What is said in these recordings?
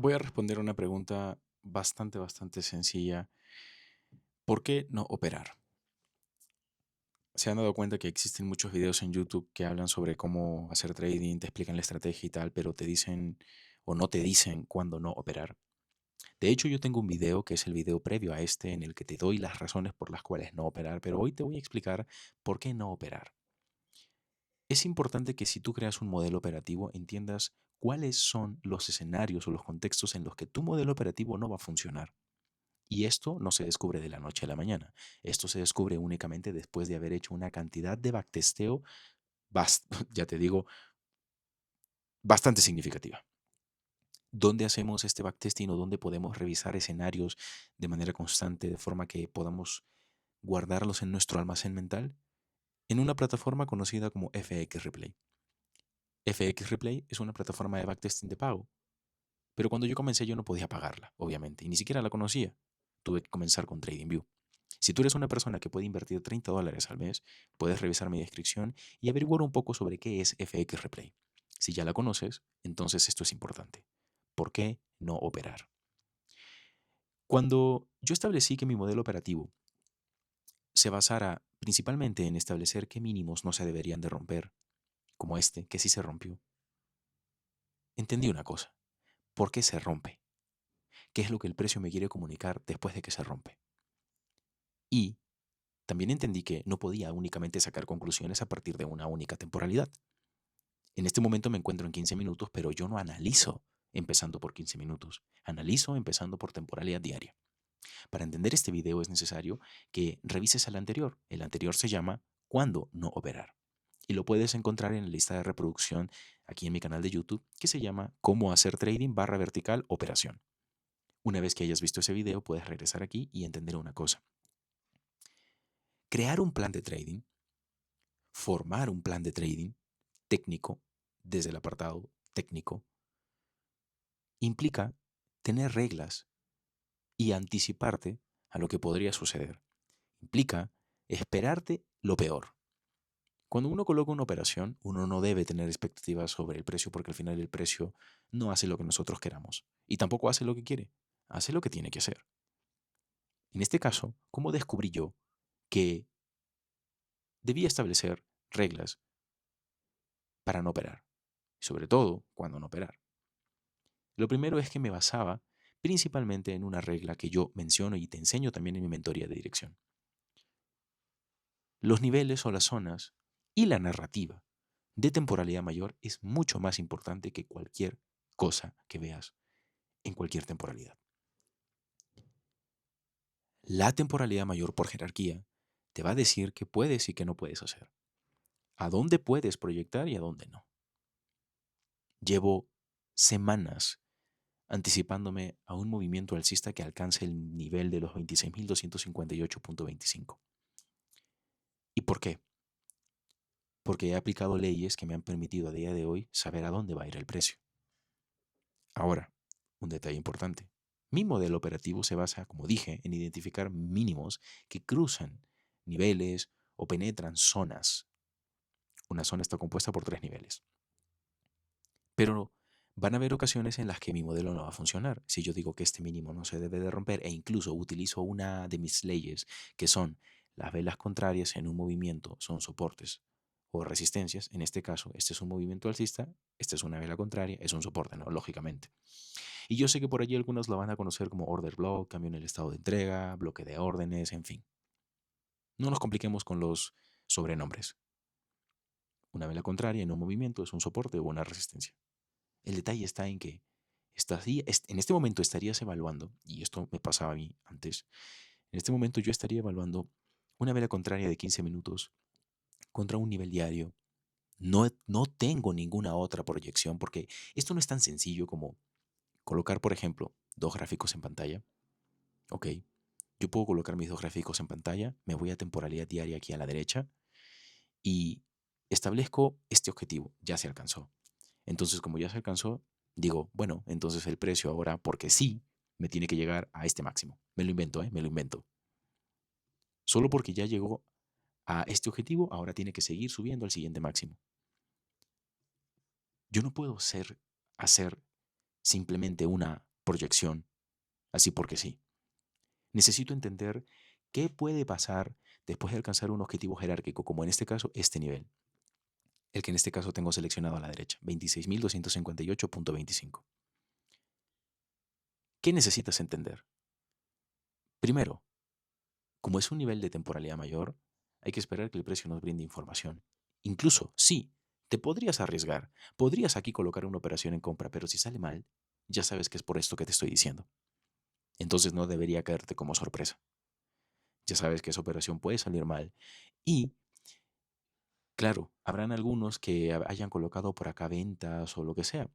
Voy a responder una pregunta bastante sencilla. ¿Por qué no operar? Se han dado cuenta que existen muchos videos en YouTube que hablan sobre cómo hacer trading, te explican la estrategia y tal, pero te dicen o no te dicen cuándo no operar. De hecho, yo tengo un video que es el video previo a este en el que te doy las razones por las cuales no operar, pero hoy te voy a explicar por qué no operar. Es importante que si tú creas un modelo operativo entiendas cuáles son los escenarios o los contextos en los que tu modelo operativo no va a funcionar. Y esto no se descubre de la noche a la mañana. Esto se descubre únicamente después de haber hecho una cantidad de backtesteo, ya te digo, bastante significativa. ¿Dónde hacemos este backtesting o dónde podemos revisar escenarios de manera constante de forma que podamos guardarlos en nuestro almacén mental? En una plataforma conocida como FX Replay. FX Replay es una plataforma de backtesting de pago, pero cuando yo comencé yo no podía pagarla, obviamente, y ni siquiera la conocía. Tuve que comenzar con TradingView. Si tú eres una persona que puede invertir $30 al mes, puedes revisar mi descripción y averiguar un poco sobre qué es FX Replay. Si ya la conoces, entonces esto es importante. ¿Por qué no operar? Cuando yo establecí que mi modelo operativo se basara principalmente en establecer qué mínimos no se deberían de romper, como este, que sí se rompió, entendí una cosa. ¿Por qué se rompe? ¿Qué es lo que el precio me quiere comunicar después de que se rompe? Y también entendí que no podía únicamente sacar conclusiones a partir de una única temporalidad. En este momento me encuentro en 15 minutos, pero yo no analizo empezando por 15 minutos. Analizo empezando por temporalidad diaria. Para entender este video es necesario que revises el anterior. El anterior se llama ¿Cuándo no operar? Y lo puedes encontrar en la lista de reproducción aquí en mi canal de YouTube que se llama Cómo hacer trading barra vertical operación. Una vez que hayas visto ese video, puedes regresar aquí y entender una cosa. Crear un plan de trading, formar un plan de trading técnico desde el apartado técnico, implica tener reglas y anticiparte a lo que podría suceder. Implica esperarte lo peor. Cuando uno coloca una operación, uno no debe tener expectativas sobre el precio porque al final el precio no hace lo que nosotros queramos y tampoco hace lo que quiere, hace lo que tiene que hacer. En este caso, ¿cómo descubrí yo que debía establecer reglas para no operar? Sobre todo, cuando no operar. Lo primero es que me basaba principalmente en una regla que yo menciono y te enseño también en mi mentoría de dirección. Los niveles o las zonas y la narrativa de temporalidad mayor es mucho más importante que cualquier cosa que veas en cualquier temporalidad. La temporalidad mayor por jerarquía te va a decir qué puedes y qué no puedes hacer, a dónde puedes proyectar y a dónde no. Llevo semanas anticipándome a un movimiento alcista que alcance el nivel de los 26.258.25. ¿Y por qué? Porque he aplicado leyes que me han permitido a día de hoy saber a dónde va a ir el precio. Ahora, un detalle importante. Mi modelo operativo se basa, como dije, en identificar mínimos que cruzan niveles o penetran zonas. Una zona está compuesta por 3 niveles. Pero van a haber ocasiones en las que mi modelo no va a funcionar. Si yo digo que este mínimo no se debe de romper e incluso utilizo una de mis leyes, que son las velas contrarias en un movimiento, son soportes o resistencias. En este caso, este es un movimiento alcista, esta es una vela contraria, es un soporte, ¿no? Lógicamente. Y yo sé que por allí algunos la van a conocer como order block, cambio en el estado de entrega, bloque de órdenes, en fin. No nos compliquemos con los sobrenombres. Una vela contraria en un movimiento es un soporte o una resistencia. El detalle está en que en este momento estarías evaluando, y esto me pasaba a mí antes, en este momento yo estaría evaluando una vela contraria de 15 minutos contra un nivel diario. No tengo ninguna otra proyección porque esto no es tan sencillo como colocar, por ejemplo, dos gráficos en pantalla. Ok, yo puedo colocar mis dos gráficos en pantalla, me voy a temporalidad diaria aquí a la derecha y establezco este objetivo, ya se alcanzó. Entonces, como ya se alcanzó, digo, bueno, entonces el precio ahora, porque sí, me tiene que llegar a este máximo. Me lo invento, ¿eh? Me lo invento. Solo porque ya llegó a este objetivo, ahora tiene que seguir subiendo al siguiente máximo. Yo no puedo hacer simplemente una proyección, así porque sí. Necesito entender qué puede pasar después de alcanzar un objetivo jerárquico, como en este caso este nivel, el que en este caso tengo seleccionado a la derecha, 26.258.25. ¿Qué necesitas entender? Primero, como es un nivel de temporalidad mayor, hay que esperar que el precio nos brinde información. Incluso, sí, te podrías arriesgar, podrías aquí colocar una operación en compra, pero si sale mal, ya sabes que es por esto que te estoy diciendo. Entonces no debería caerte como sorpresa. Ya sabes que esa operación puede salir mal. Y, claro, habrán algunos que hayan colocado por acá ventas o lo que sea.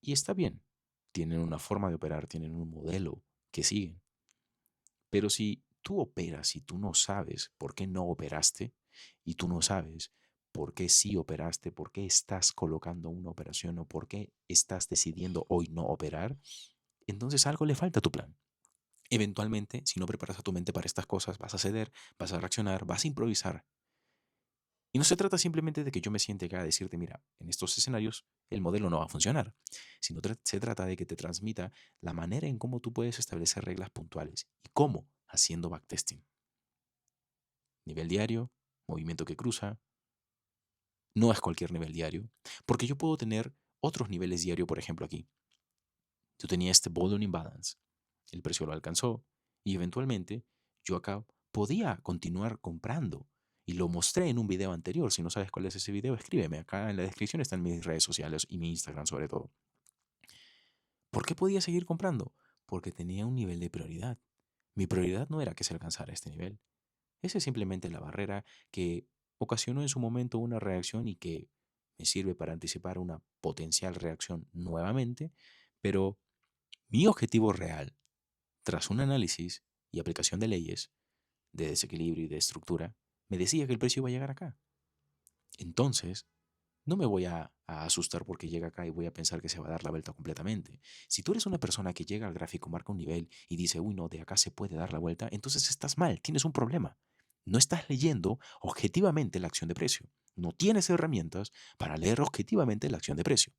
Y está bien. Tienen una forma de operar, tienen un modelo que siguen. Pero si tú operas y tú no sabes por qué no operaste y tú no sabes por qué sí operaste, por qué estás colocando una operación o por qué estás decidiendo hoy no operar, entonces algo le falta a tu plan. Eventualmente, si no preparas a tu mente para estas cosas, vas a ceder, vas a reaccionar, vas a improvisar. Y no se trata simplemente de que yo me siente acá a decirte, mira, en estos escenarios el modelo no va a funcionar, sino se trata de que te transmita la manera en cómo tú puedes establecer reglas puntuales y cómo haciendo backtesting. Nivel diario, movimiento que cruza, no es cualquier nivel diario, porque yo puedo tener otros niveles diario, por ejemplo aquí. Yo tenía este volume imbalance, el precio lo alcanzó y eventualmente yo acá podía continuar comprando y lo mostré en un video anterior. Si no sabes cuál es ese video, escríbeme. Acá en la descripción están mis redes sociales y mi Instagram sobre todo. ¿Por qué podía seguir comprando? Porque tenía un nivel de prioridad. Mi prioridad no era que se alcanzara este nivel. Esa es simplemente la barrera que ocasionó en su momento una reacción y que me sirve para anticipar una potencial reacción nuevamente, pero mi objetivo real, tras un análisis y aplicación de leyes de desequilibrio y de estructura, me decía que el precio iba a llegar acá. Entonces, no me voy a asustar porque llega acá y voy a pensar que se va a dar la vuelta completamente. Si tú eres una persona que llega al gráfico, marca un nivel y dice, uy, no, de acá se puede dar la vuelta, entonces estás mal, tienes un problema. No estás leyendo objetivamente la acción de precio. No tienes herramientas para leer objetivamente la acción de precio.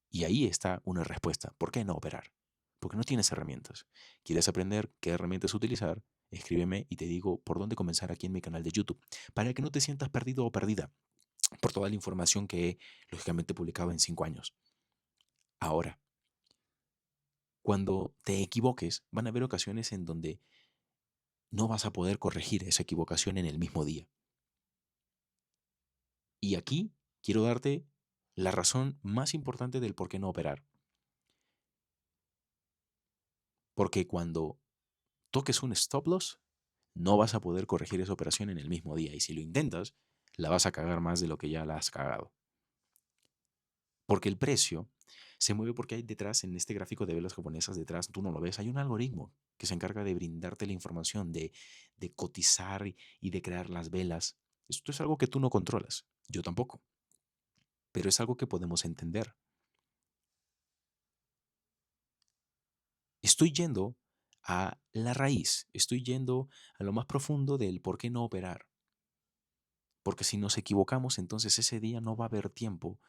Y ahí está una respuesta. ¿Por qué no operar? Porque no tienes herramientas. ¿Quieres aprender qué herramientas utilizar? Escríbeme y te digo por dónde comenzar aquí en mi canal de YouTube, para que no te sientas perdido o perdida por toda la información que he, lógicamente, publicado en 5 años. Ahora, cuando te equivoques, van a haber ocasiones en donde no vas a poder corregir esa equivocación en el mismo día. Y aquí quiero darte la razón más importante del por qué no operar. Porque cuando toques un stop loss, no vas a poder corregir esa operación en el mismo día. Y si lo intentas, la vas a cagar más de lo que ya la has cagado. Porque el precio se mueve porque hay detrás, en este gráfico de velas japonesas, detrás, tú no lo ves, hay un algoritmo que se encarga de brindarte la información, de cotizar y de crear las velas. Esto es algo que tú no controlas, yo tampoco, pero es algo que podemos entender. Estoy yendo a la raíz, estoy yendo a lo más profundo del por qué no operar. Porque si nos equivocamos, entonces ese día no va a haber tiempo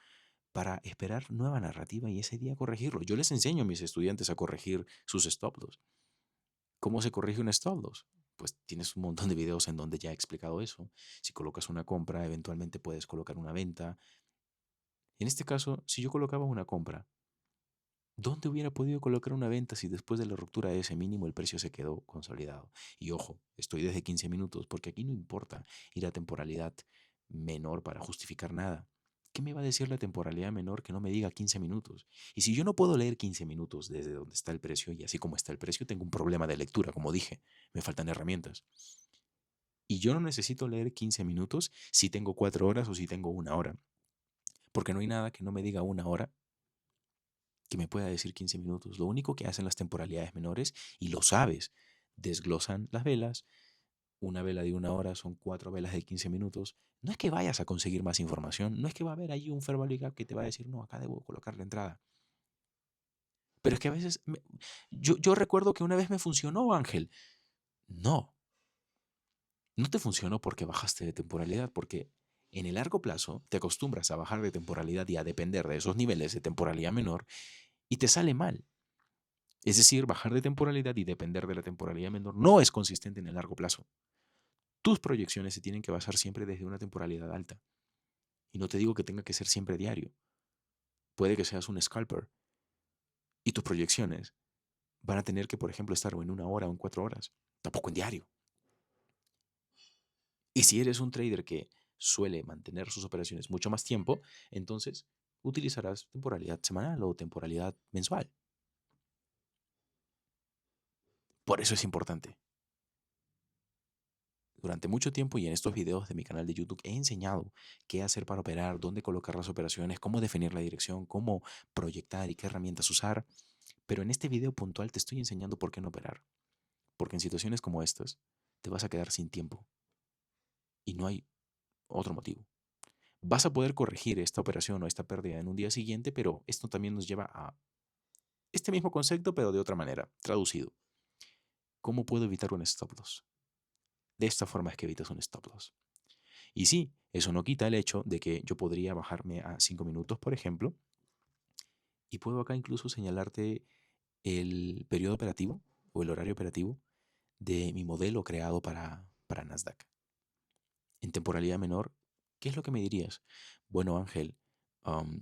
para esperar nueva narrativa y ese día corregirlo. Yo les enseño a mis estudiantes a corregir sus stop loss. ¿Cómo se corrige un stop loss? Pues tienes un montón de videos en donde ya he explicado eso. Si colocas una compra, eventualmente puedes colocar una venta. En este caso, si yo colocaba una compra, ¿dónde hubiera podido colocar una venta si después de la ruptura de ese mínimo el precio se quedó consolidado? Y ojo, estoy desde 15 minutos porque aquí no importa ir a temporalidad menor para justificar nada. ¿Qué me va a decir la temporalidad menor que no me diga 15 minutos? Y si yo no puedo leer 15 minutos desde donde está el precio y así como está el precio, tengo un problema de lectura, como dije, me faltan herramientas. Y yo no necesito leer 15 minutos si tengo 4 horas o si tengo 1 hora, porque no hay nada que no me diga 1 hora que me pueda decir 15 minutos. Lo único que hacen las temporalidades menores, y lo sabes, desglosan las velas. Una vela de 1 hora son 4 velas de 15 minutos. No es que vayas a conseguir más información, no es que va a haber ahí un fair value gap que te va a decir, no, acá debo colocar la entrada. Pero es que a veces, yo recuerdo que una vez me funcionó, Ángel. No, no te funcionó porque bajaste de temporalidad, porque en el largo plazo te acostumbras a bajar de temporalidad y a depender de esos niveles de temporalidad menor y te sale mal. Es decir, bajar de temporalidad y depender de la temporalidad menor no es consistente en el largo plazo. Tus proyecciones se tienen que basar siempre desde una temporalidad alta. Y no te digo que tenga que ser siempre diario. Puede que seas un scalper y tus proyecciones van a tener que, por ejemplo, estar o en 1 hora o en 4 horas. Tampoco en diario. Y si eres un trader que suele mantener sus operaciones mucho más tiempo, entonces utilizarás temporalidad semanal o temporalidad mensual. Por eso es importante. Durante mucho tiempo y en estos videos de mi canal de YouTube he enseñado qué hacer para operar, dónde colocar las operaciones, cómo definir la dirección, cómo proyectar y qué herramientas usar. Pero en este video puntual te estoy enseñando por qué no operar. Porque en situaciones como estas te vas a quedar sin tiempo y no hay otro motivo. Vas a poder corregir esta operación o esta pérdida en un día siguiente, pero esto también nos lleva a este mismo concepto, pero de otra manera, traducido. ¿Cómo puedo evitar un stop loss? De esta forma es que evitas un stop loss. Y sí, eso no quita el hecho de que yo podría bajarme a 5 minutos, por ejemplo, y puedo acá incluso señalarte el periodo operativo o el horario operativo de mi modelo creado para Nasdaq. En temporalidad menor, ¿qué es lo que me dirías? Bueno, Ángel,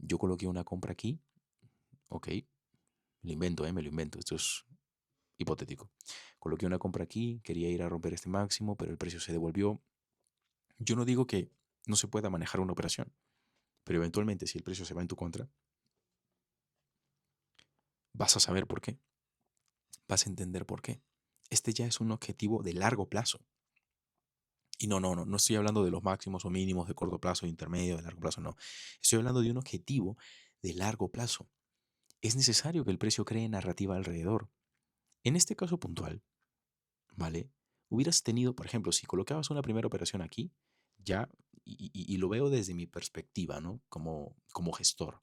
yo coloqué una compra aquí, ok, me lo invento, esto es hipotético. Coloqué una compra aquí, quería ir a romper este máximo, pero el precio se devolvió. Yo no digo que no se pueda manejar una operación, pero eventualmente si el precio se va en tu contra, vas a saber por qué, vas a entender por qué. Este ya es un objetivo de largo plazo. Y no estoy hablando de los máximos o mínimos de corto plazo, intermedio, de largo plazo, no. Estoy hablando de un objetivo de largo plazo. Es necesario que el precio cree narrativa alrededor. En este caso puntual, ¿vale? Hubieras tenido, por ejemplo, si colocabas una primera operación aquí, ya, y lo veo desde mi perspectiva, ¿no? Como gestor.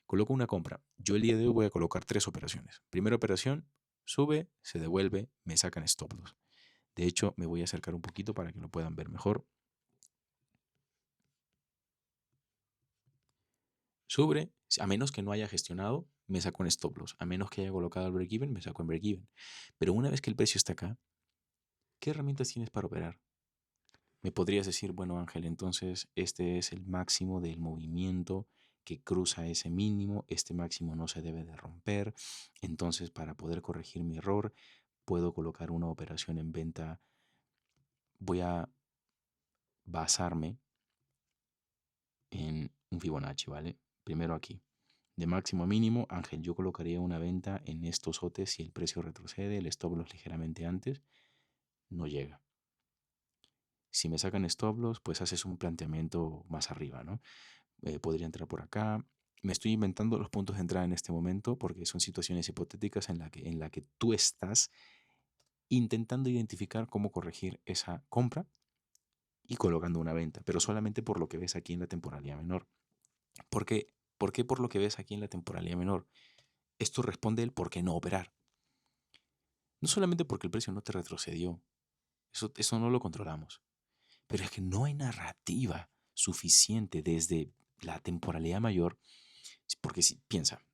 Coloco una compra. Yo el día de hoy voy a colocar 3 operaciones. Primera operación, sube, se devuelve, me sacan stop loss. De hecho, me voy a acercar un poquito para que lo puedan ver mejor. Sube, a menos que no haya gestionado, me saco un stop loss. A menos que haya colocado el break-even, me saco en break-even. Pero una vez que el precio está acá, ¿qué herramientas tienes para operar? Me podrías decir, bueno, Ángel, entonces este es el máximo del movimiento que cruza ese mínimo, este máximo no se debe de romper, entonces para poder corregir mi error, puedo colocar una operación en venta, voy a basarme en un Fibonacci, ¿vale? Primero aquí, de máximo a mínimo, Ángel, yo colocaría una venta en estos sotes si el precio retrocede, el stop loss ligeramente antes, no llega. Si me sacan stop loss, pues haces un planteamiento más arriba, ¿no? Podría entrar por acá. Me estoy inventando los puntos de entrada en este momento porque son situaciones hipotéticas en la que tú estás intentando identificar cómo corregir esa compra y colocando una venta, pero solamente por lo que ves aquí en la temporalidad menor. ¿Por qué? ¿Por qué por lo que ves aquí en la temporalidad menor? Esto responde el por qué no operar. No solamente porque el precio no te retrocedió, eso no lo controlamos, pero es que no hay narrativa suficiente desde la temporalidad mayor. Porque si, piensa,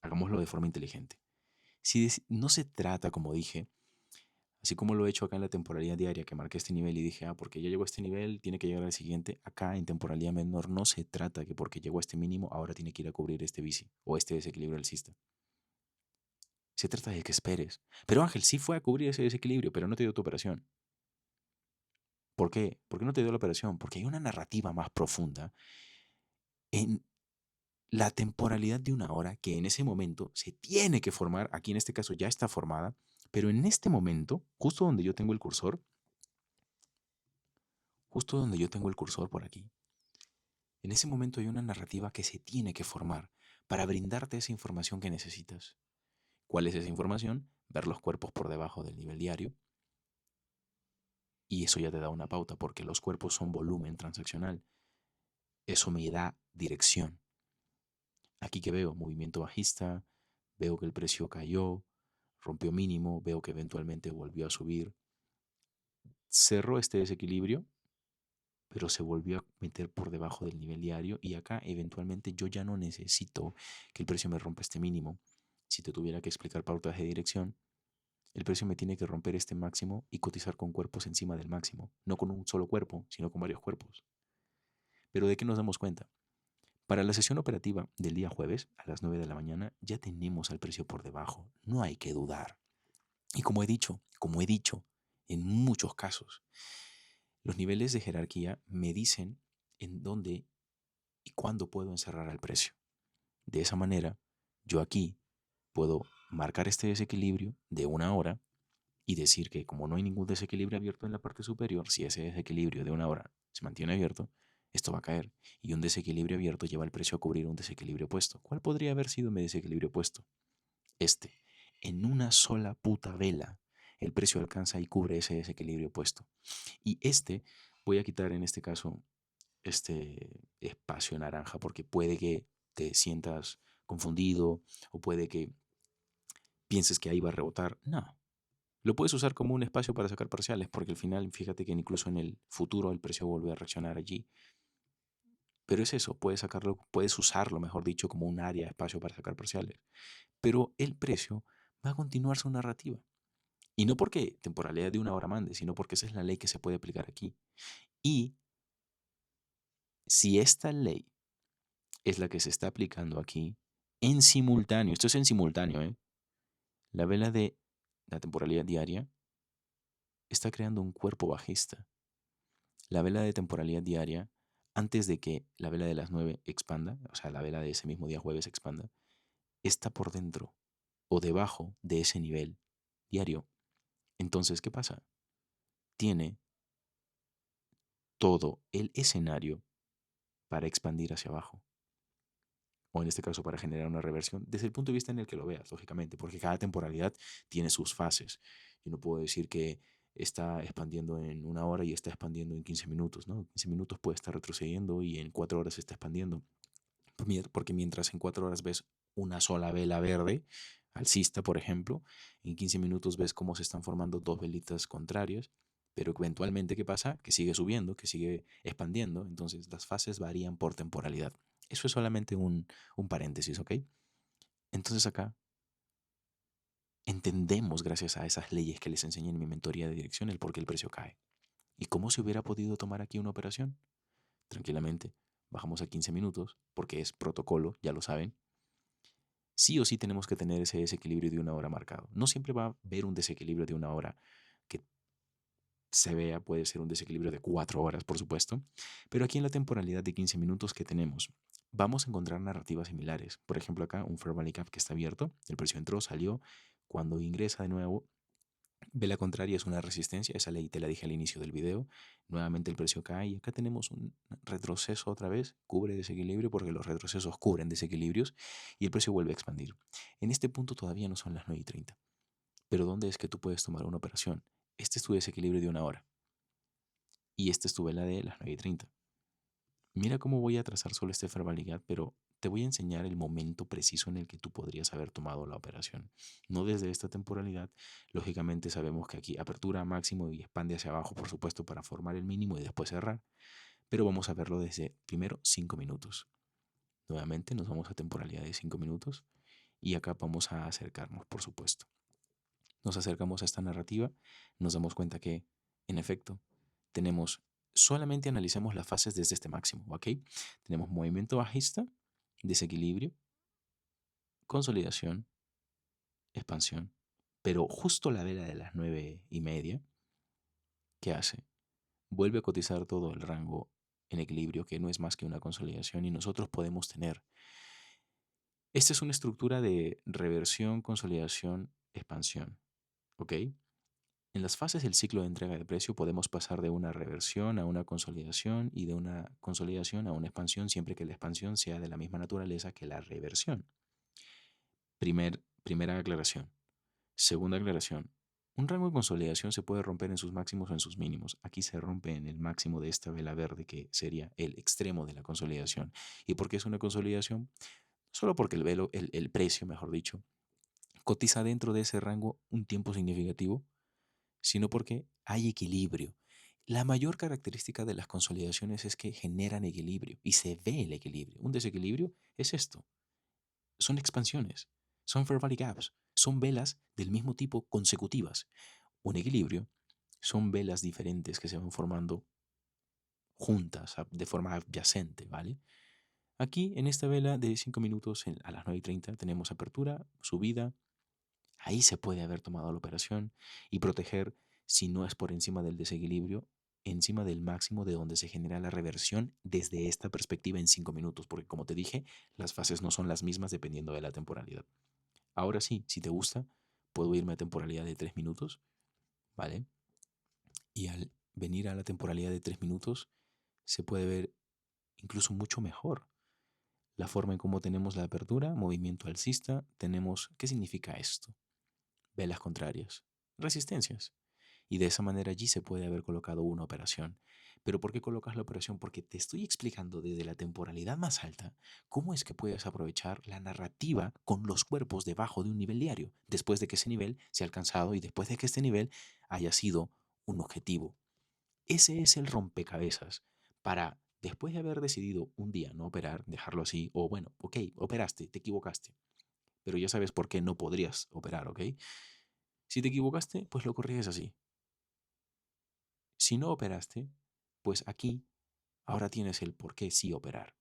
hagámoslo de forma inteligente. Si no se trata, como dije, así como lo he hecho acá en la temporalidad diaria, que marqué este nivel y dije, porque ya llegó a este nivel, tiene que llegar al siguiente. Acá en temporalidad menor no se trata que porque llegó a este mínimo, ahora tiene que ir a cubrir este bici o este desequilibrio alcista. Se trata de que esperes. Pero Ángel sí fue a cubrir ese desequilibrio, pero no te dio tu operación. ¿Por qué? ¿Por qué no te dio la operación? Porque hay una narrativa más profunda en la temporalidad de una hora que en ese momento se tiene que formar, aquí en este caso ya está formada, pero en este momento, justo donde yo tengo el cursor, justo donde yo tengo el cursor por aquí, en ese momento hay una narrativa que se tiene que formar para brindarte esa información que necesitas. ¿Cuál es esa información? Ver los cuerpos por debajo del nivel diario. Y eso ya te da una pauta porque los cuerpos son volumen transaccional. Eso me da dirección. Aquí que veo movimiento bajista, veo que el precio cayó, rompió mínimo, veo que eventualmente volvió a subir, cerró este desequilibrio pero se volvió a meter por debajo del nivel diario y acá eventualmente yo ya no necesito que el precio me rompa este mínimo. Si te tuviera que explicar pautas de dirección, el precio me tiene que romper este máximo y cotizar con cuerpos encima del máximo, no con un solo cuerpo, sino con varios cuerpos. Pero ¿de qué nos damos cuenta? Para la sesión operativa del día jueves a las 9 de la mañana ya tenemos al precio por debajo, no hay que dudar. Y como he dicho en muchos casos, los niveles de jerarquía me dicen en dónde y cuándo puedo encerrar al precio. De esa manera, yo aquí puedo marcar este desequilibrio de una hora y decir que como no hay ningún desequilibrio abierto en la parte superior, si ese desequilibrio de una hora se mantiene abierto, esto va a caer. Y un desequilibrio abierto lleva el precio a cubrir un desequilibrio opuesto. ¿Cuál podría haber sido mi desequilibrio opuesto? Este. En una sola puta vela, el precio alcanza y cubre ese desequilibrio opuesto. Y voy a quitar en este caso este espacio naranja porque puede que te sientas confundido o puede que pienses que ahí va a rebotar. No. Lo puedes usar como un espacio para sacar parciales porque al final, fíjate que incluso en el futuro el precio vuelve a reaccionar allí. Pero es eso, puedes usarlo, mejor dicho, como un área, espacio para sacar parciales. Pero el precio va a continuar su narrativa. Y no porque temporalidad de una hora mande, sino porque esa es la ley que se puede aplicar aquí. Y si esta ley es la que se está aplicando aquí, en simultáneo, esto es en simultáneo, ¿eh? La vela de la temporalidad diaria está creando un cuerpo bajista. La vela de temporalidad diaria, antes de que la vela de las 9 expanda, o sea, la vela de ese mismo día jueves expanda, está por dentro o debajo de ese nivel diario. Entonces, ¿qué pasa? Tiene todo el escenario para expandir hacia abajo. O en este caso para generar una reversión, desde el punto de vista en el que lo veas, lógicamente, porque cada temporalidad tiene sus fases. Yo no puedo decir que está expandiendo en una hora y está expandiendo en 15 minutos, ¿no? 15 minutos puede estar retrocediendo y en 4 horas está expandiendo. Porque mientras en 4 horas ves una sola vela verde, alcista, por ejemplo, en 15 minutos ves cómo se están formando dos velitas contrarias, pero eventualmente, ¿qué pasa? Que sigue subiendo, que sigue expandiendo, entonces las fases varían por temporalidad. Eso es solamente un paréntesis, ¿ok? Entonces acá entendemos, gracias a esas leyes que les enseñé en mi mentoría de dirección, el por qué el precio cae. ¿Y cómo se hubiera podido tomar aquí una operación? Tranquilamente, bajamos a 15 minutos, porque es protocolo, ya lo saben. Sí o sí tenemos que tener ese desequilibrio de una hora marcado. No siempre va a haber un desequilibrio de una hora que se vea, puede ser un desequilibrio de 4 horas, por supuesto, pero aquí en la temporalidad de 15 minutos que tenemos, vamos a encontrar narrativas similares. Por ejemplo, acá un fair value gap que está abierto, el precio entró, salió, cuando ingresa de nuevo, vela contraria es una resistencia, esa ley te la dije al inicio del video, nuevamente el precio cae y acá tenemos un retroceso otra vez, cubre desequilibrio porque los retrocesos cubren desequilibrios y el precio vuelve a expandir. En este punto todavía no son las 9:30, pero ¿dónde es que tú puedes tomar una operación? Este es tu desequilibrio de una hora y esta es tu vela de las 9:30. Mira cómo voy a trazar solo este verbalidad, pero te voy a enseñar el momento preciso en el que tú podrías haber tomado la operación. No desde esta temporalidad. Lógicamente sabemos que aquí apertura máximo y expande hacia abajo, por supuesto, para formar el mínimo y después cerrar. Pero vamos a verlo desde primero 5 minutos. Nuevamente nos vamos a temporalidad de 5 minutos y acá vamos a acercarnos, por supuesto. Nos acercamos a esta narrativa, nos damos cuenta que, en efecto, tenemos, solamente analicemos las fases desde este máximo, ¿ok? Tenemos movimiento bajista, desequilibrio, consolidación, expansión, pero justo la vela de las 9:30, ¿qué hace? Vuelve a cotizar todo el rango en equilibrio, que no es más que una consolidación, y nosotros podemos tener. Esta es una estructura de reversión, consolidación, expansión, ¿ok? En las fases del ciclo de entrega de precio podemos pasar de una reversión a una consolidación y de una consolidación a una expansión siempre que la expansión sea de la misma naturaleza que la reversión. Primera aclaración. Segunda aclaración. Un rango de consolidación se puede romper en sus máximos o en sus mínimos. Aquí se rompe en el máximo de esta vela verde que sería el extremo de la consolidación. ¿Y por qué es una consolidación? Solo porque el precio, mejor dicho, cotiza dentro de ese rango un tiempo significativo, sino porque hay equilibrio. La mayor característica de las consolidaciones es que generan equilibrio y se ve el equilibrio. Un desequilibrio es esto. Son expansiones, son fair value gaps, son velas del mismo tipo consecutivas. Un equilibrio son velas diferentes que se van formando juntas, de forma adyacente, ¿vale? Aquí en esta vela de 5 minutos a las 9:30 tenemos apertura, subida. Ahí se puede haber tomado la operación y proteger, si no es por encima del desequilibrio, encima del máximo de donde se genera la reversión desde esta perspectiva en 5 minutos, porque como te dije, las fases no son las mismas dependiendo de la temporalidad. Ahora sí, si te gusta, puedo irme a temporalidad de 3 minutos, ¿vale? Y al venir a la temporalidad de 3 minutos, se puede ver incluso mucho mejor la forma en cómo tenemos la apertura, movimiento alcista, tenemos, ¿qué significa esto? Velas contrarias, resistencias. Y de esa manera allí se puede haber colocado una operación. ¿Pero por qué colocas la operación? Porque te estoy explicando desde la temporalidad más alta cómo es que puedes aprovechar la narrativa con los cuerpos debajo de un nivel diario, después de que ese nivel se ha alcanzado y después de que este nivel haya sido un objetivo. Ese es el rompecabezas para, después de haber decidido un día no operar, dejarlo así, o bueno, ok, operaste, te equivocaste, pero ya sabes por qué no podrías operar, ¿ok? Si te equivocaste, pues lo corriges así. Si no operaste, pues aquí ahora tienes el por qué sí operar.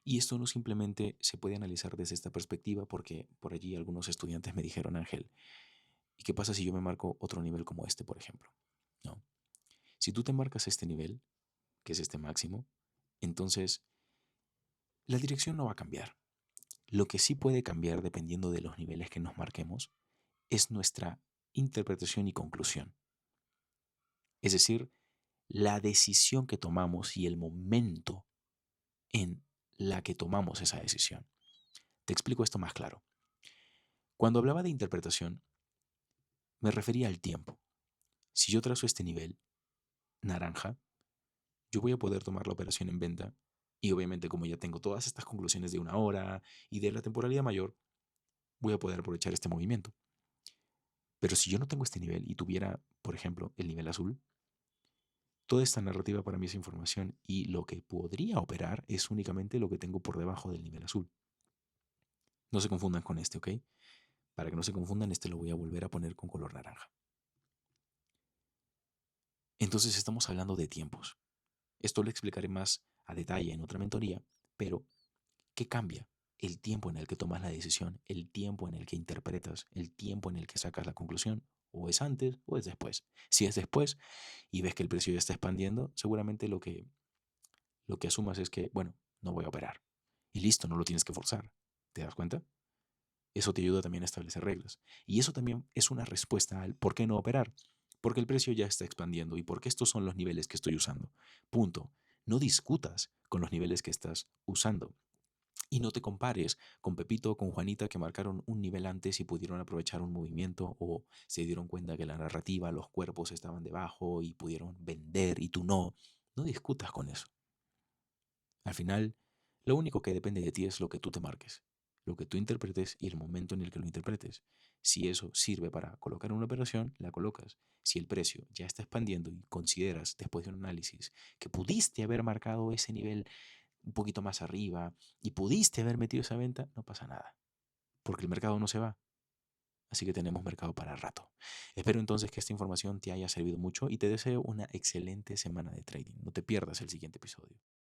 Y esto no simplemente se puede analizar desde esta perspectiva porque por allí algunos estudiantes me dijeron, Ángel, ¿y qué pasa si yo me marco otro nivel como este, por ejemplo? No. Si tú te marcas este nivel, que es este máximo, entonces la dirección no va a cambiar. Lo que sí puede cambiar dependiendo de los niveles que nos marquemos es nuestra interpretación y conclusión. Es decir, la decisión que tomamos y el momento en la que tomamos esa decisión. Te explico esto más claro. Cuando hablaba de interpretación, me refería al tiempo. Si yo trazo este nivel, naranja, yo voy a poder tomar la operación en venta y obviamente como ya tengo todas estas conclusiones de una hora y de la temporalidad mayor, voy a poder aprovechar este movimiento. Pero si yo no tengo este nivel y tuviera, por ejemplo, el nivel azul, toda esta narrativa para mí es información y lo que podría operar es únicamente lo que tengo por debajo del nivel azul. No se confundan con este, ¿ok? Para que no se confundan, este lo voy a volver a poner con color naranja. Entonces estamos hablando de tiempos. Esto lo explicaré más a detalle en otra mentoría, pero ¿qué cambia? El tiempo en el que tomas la decisión, el tiempo en el que interpretas, el tiempo en el que sacas la conclusión, o es antes o es después. Si es después y ves que el precio ya está expandiendo, seguramente lo que asumas es que, bueno, no voy a operar. Y listo, no lo tienes que forzar. ¿Te das cuenta? Eso te ayuda también a establecer reglas. Y eso también es una respuesta al por qué no operar. Porque el precio ya está expandiendo y porque estos son los niveles que estoy usando. Punto. No discutas con los niveles que estás usando. Y no te compares con Pepito o con Juanita que marcaron un nivel antes y pudieron aprovechar un movimiento o se dieron cuenta que la narrativa, los cuerpos estaban debajo y pudieron vender y tú no. No discutas con eso. Al final, lo único que depende de ti es lo que tú te marques, lo que tú interpretes y el momento en el que lo interpretes. Si eso sirve para colocar una operación, la colocas. Si el precio ya está expandiendo y consideras, después de un análisis, que pudiste haber marcado ese nivel un poquito más arriba y pudiste haber metido esa venta, no pasa nada, porque el mercado no se va. Así que tenemos mercado para rato. Espero entonces que esta información te haya servido mucho y te deseo una excelente semana de trading. No te pierdas el siguiente episodio.